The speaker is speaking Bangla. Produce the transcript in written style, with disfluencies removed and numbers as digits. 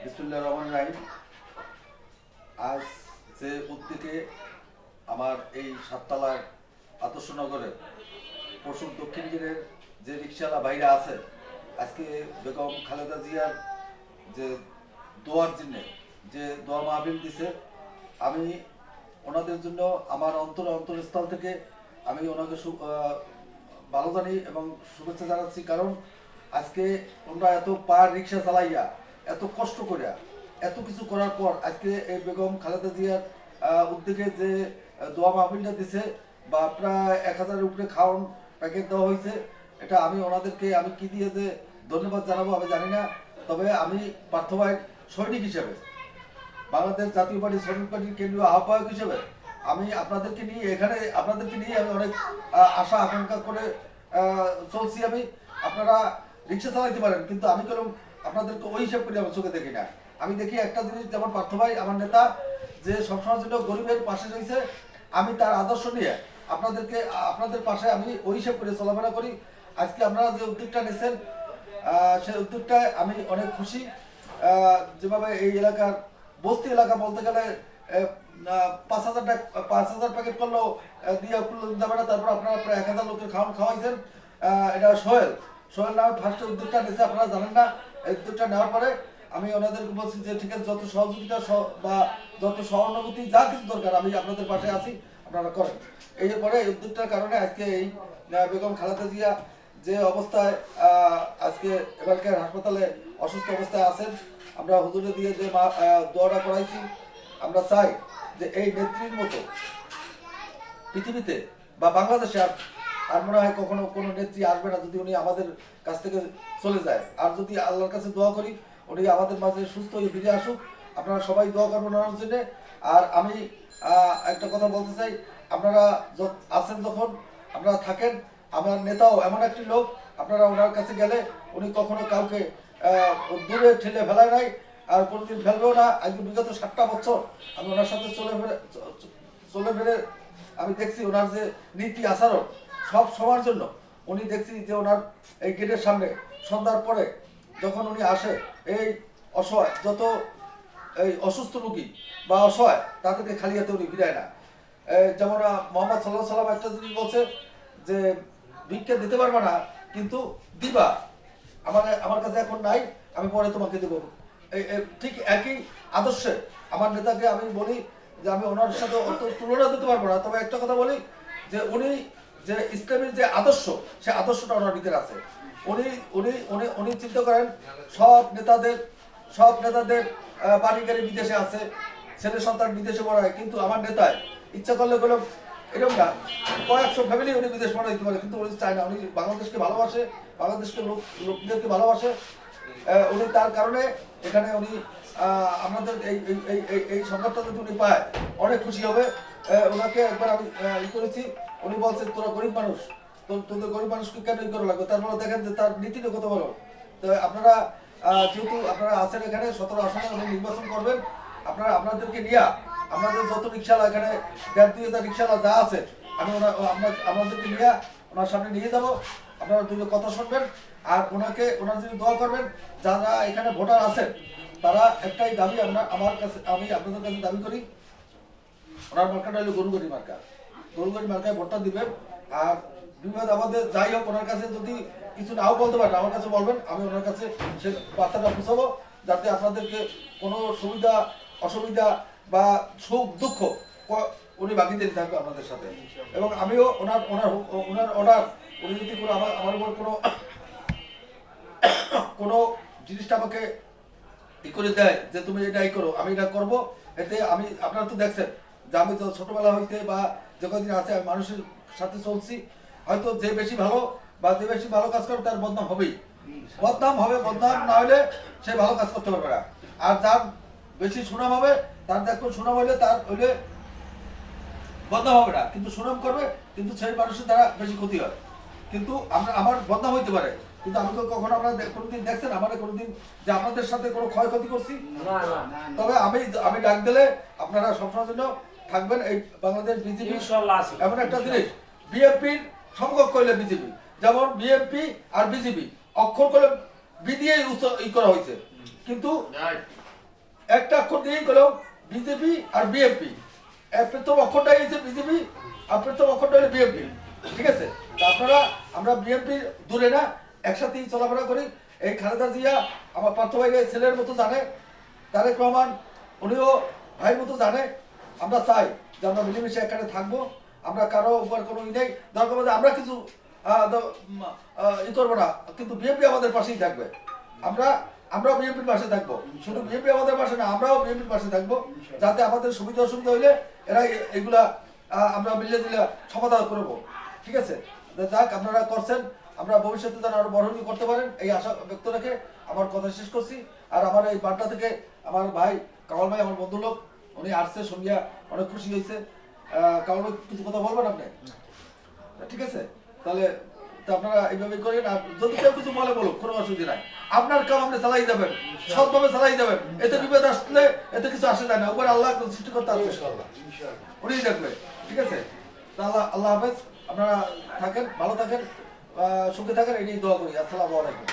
বিসমিল্লাহির রহমানির রহিম। আজ যে উদ্যোগে আমার এই সাততলার আদর্শনগরের পশুর দক্ষিণ গিরের যে রিক্সাওয়ালা ভাইরা আছে, আজকে বেগম খালেদা জিয়ার যে দোয়ার জন্য যে দোয়া মাহফিল দিছে, আমি ওনাদের জন্য আমার অন্তরস্থল থেকে আমি ওনাকে ভালো জানি এবং শুভেচ্ছা জানাচ্ছি। কারণ আজকে ওনারা এত পার রিক্সা চালাইয়া এত কষ্ট করিয়া এত কিছু করার পর আজকে এই বেগম খালেদা জিয়ার উদ্যোগে যে দোয়া মাহফিলটা দিছে বা প্রায় 1000-এর উপরে খাওয়ান প্যাকেট দেওয়া হয়েছে, এটা আমি ওনাদেরকে আমি কি দিয়ে যে ধন্যবাদ জানাবো আমি জানি না। তবে আমি পার্থ ভাইয়ের সৈনিক হিসেবে, বাংলাদেশ জাতীয় পার্টি শ্রমিক পার্টির কেন্দ্রীয় আহ্বায়ক হিসেবে আমি আপনাদেরকে নিয়ে আমি অনেক আশা আকাঙ্ক্ষা করে চলছি। আমি আপনারা রিক্সা চালাইতে পারেন, কিন্তু আমি কেন আপনাদেরকে ওই হিসাব করে আমার চোখে দেখি না। আমি দেখি একটা জিনিস, যেমন পার্থ ভাই আমার নেতা যে সবসময় জন্য গরিবের পাশে রয়েছে, আমি তার আদর্শ নিয়ে আপনাদের পাশে আমি ওই হিসাব করে চলাফেরা করি। আজকে আপনারা যে উদ্যোগটা নিয়েছেন সেই উদ্যোগটায় আমি অনেক খুশি। যেভাবে এই এলাকার বস্তি এলাকা বলতে গেলে 5,000 প্যাকেট করলেও দিয়ে যাবে না, তারপর আপনারা প্রায় 1000 লোকের খাওয়াইছেন। এটা সোহেল নামে ফার্স্টে উদ্যোগটা নিয়েছে, আপনারা জানেন না। এই উদ্যোগটা নেওয়ার পরে আমি ওনাদেরকে বলছি যে ঠিক আছে, যত সহযোগিতা বা যত সহানুভূতি যা কিছু দরকার আমি আপনাদের পাশে আছি, আপনারা করেন। এই পরে এই উদ্যোগটার কারণে আজকে এই বেগম খালেদা জিয়া যে অবস্থায় আজকে এবারকার হাসপাতালে অসুস্থ অবস্থায় আছেন, আমরা হুজুরে দিয়ে যে দোয়াটা করাইছি, আমরা চাই যে এই নেত্রীর মতো পৃথিবীতে বা বাংলাদেশে আর মনে হয় কখনো কোনো নেত্রী আসবে না যদি উনি আমাদের কাছ থেকে চলে যায়। আর যদি আল্লাহর কাছে দোয়া করি উনি আমাদের মাঝে সুস্থ হয়ে ফিরে আসুক। আপনারা সবাই দোয়া করবেন ওনার জন্য। আর আমি একটা কথা বলতে চাই, আপনারা আছেন যখন আপনারা থাকেন, আমার নেতাও এমন একটি লোক, আপনারা ওনার কাছে গেলে উনি কখনো কাউকে দূরে ঠেলে ফেলায় নাই আর কোনোদিন ফেলবেও না। আজকে বিগত 7টা বছর আমি ওনার সাথে চলে ফেরে আমি দেখছি ওনার যে নীতি আচরণ সব সবার জন্য। উনি দেখছি যে ওনার এই গেটের সামনে সন্ধ্যার পরে যখন উনি আসে, এই অসহায় যত এই অসুস্থ রোগী বা অসহায় তাদেরকে খালি হাতে উনি ফিরায় না। যেমন মোহাম্মদ সাল্লাল্লাহু আলাইহি সাল্লাম একটা জিনিস বলছে যে ভিক্ষা দিতে পারবে না কিন্তু দিবা, আমার কাছে এখন নাই, আমি পরে তোমাকে দেবো। ঠিক একই আদর্শে আমার নেতাকে আমি বলি যে আমি ওনার সাথে অত তুলনা দিতে পারবো না, তবে একটা কথা বলি যে উনি যে ইসলামের যে আদর্শ, সে আদর্শটা ওনার ভিতরে আছে। উনি উনি উনি উনি চিন্তা করেন সব নেতাদের বাড়ি গাড়ি বিদেশে আছে, ছেলে সন্তান বিদেশে পড়ায়, কিন্তু আমার নেতায় ইচ্ছা করলে কোনো এরকম না, কয়েকশো ফ্যামিলি উনি বিদেশ পাঠা দিতে পারে, কিন্তু উনি চায় না। উনি বাংলাদেশকে ভালোবাসে, বাংলাদেশকে লোকদেরকে ভালোবাসে। উনি তার কারণে এখানে উনি আমাদের এই সংবাদটা যদি উনি পায় অনেক খুশি হবে। ওনাকে একবার আমি করেছি, উনি বলছেন তোরা গরিব মানুষ, তোদের গরিব মানুষকে কেন করা লাগবে। তারপরে দেখেন যে তার নীতিটা কত বড়। তো আপনারা যেহেতু আপনারা আছেন এখানে 17 আসনে উনি নির্বাচন করবেন, আপনারা আপনাদেরকে নিয়ে আমাদের যত রিক্সাওয়ালা এখানে 1,500 রিক্সাওয়ালা যা আছে আমি আমাদেরকে নিয়ে ওনার সামনে নিয়ে যাব। আপনারা দুটো কথা শুনবেন আর ওনার জন্য দোয়া করবেন। যারা এখানে ভোটার আছেন তারা একটাই দাবি, আমি আপনাদের কাছে দাবি করি, ওনার মার্কাটা হলো গরুগরি মার্কায় ভোটটা দিবেন। আর বিবাদ আমাদের যাই হোক, ওনার কাছে যদি কিছু নাও বলতে পারেন আমার কাছে বলবেন, আমি ওনার কাছে সে বার্তাটা পৌঁছাবো, যাতে আপনাদেরকে কোনো সুবিধা অসুবিধা বা সুখ দুঃখ উনি বাকিতে থাকবে আপনাদের সাথে। এবং আমিও ওনার অর্ডার উনি যদি কোনো আমার উপর কোনো জিনিসটা আমাকে করে দেয় যে তুমি এটাই করো, আমি এটা করবো, এতে আমি আপনারা তো দেখছেন যে আমি তো ছোটবেলা হইতে বা যে কদিন আছে আমি মানুষের সাথে চলছি। হয়তো যে বেশি ভালো কাজ করবে তার বদনাম হবেই, বদনাম না হলে সে ভালো কাজ করতে পারবে না। আর যার বেশি সুনাম হবে তার দেখো সুনাম হইলে তার হইলে বদনাম হবে না, কিন্তু সুনাম করবে, কিন্তু সেই মানুষের দ্বারা বেশি ক্ষতি হয়। কিন্তু আমার বদনাম হইতে পারে, কিন্তু আমি তো কখনো আপনারা কোনোদিন দেখছেন আমাদের কোনোদিন যে আপনাদের সাথে কোনো ক্ষয়ক্ষতি করছি? তবে আমি ডাক দিলে আপনারা সবসময় জন্য থাকবেন। এই বাংলাদেশ বিজেপি এমন একটা জিনিস, বিএনপির সমকক্ষ হইলে বিজেপি, যেমন বিএনপি আর বিজেপি অক্ষর করে বি দিয়ে করা হয়েছে, কিন্তু একটা অক্ষর দিয়েই গেল বিজেপি আর বিএনপি। প্রথম অক্ষরটাই হচ্ছে বিজেপি আর প্রথম অক্ষরটা হলো বিএনপি। ঠিক আছে, তা আপনারা আমরা বিএনপির দূরে না, একসাথেই চলাফেরা করি। এই খালেদা জিয়া আমার পার্থ ভাইকে ছেলের মতো জানে, তারেক রহমান উনিও ভাইয়ের মতো জানে। আমরা চাই যে আমরা মিলেমিশে এখানে থাকবো, আমরা কারো উপর কোনো ই নেই, দরকার মধ্যে আমরা কিছু ই করবো না, কিন্তু বিএনপি আমাদের পাশেই থাকবে। আমরাও বিএনপির পাশে থাকবো, শুধু বিএনপি আমাদের পাশে না, আমরাও বিএনপির পাশে থাকবো, যাতে আমাদের সুবিধা অসুবিধা হইলে এরা এগুলা আমরা মিলে দিলে সমাধান করবো। ঠিক আছে, যাক আপনারা করছেন, আমরা ভবিষ্যতে যেন আরো বড় করতে পারেন এই আশা ব্যক্ত রেখে আমার কথা শেষ করছি। আর আমার এই বার্তা থেকে আমার ভাই কামাল ভাই, আমার বন্ধু লোক, উনি আসছে শুনিয়া অনেক খুশি হয়েছে। কামাল ভাই কিছু কথা বলবেন আপনি? ঠিক আছে, তাহলে তো আপনারা এইভাবে করেন। আর যদি কেউ কিছু বলে বলুক, কোনো অসুবিধা নাই, আপনার কাম আপনি চালাই যাবেন, সৎভাবে চালাই যাবেন। এতে বিপদ আসলে এতে কিছু আসে যায় না, উপরে আল্লাহ সৃষ্টিকর্তা আছে, উনি দেখবে। ঠিক আছে, আল্লাহ আল্লাহ হাফেজ, আপনারা থাকেন, ভালো থাকেন, সুখে থাকেন, এই নিয়ে দোয়া করি। আসসালামু আলাইকুম।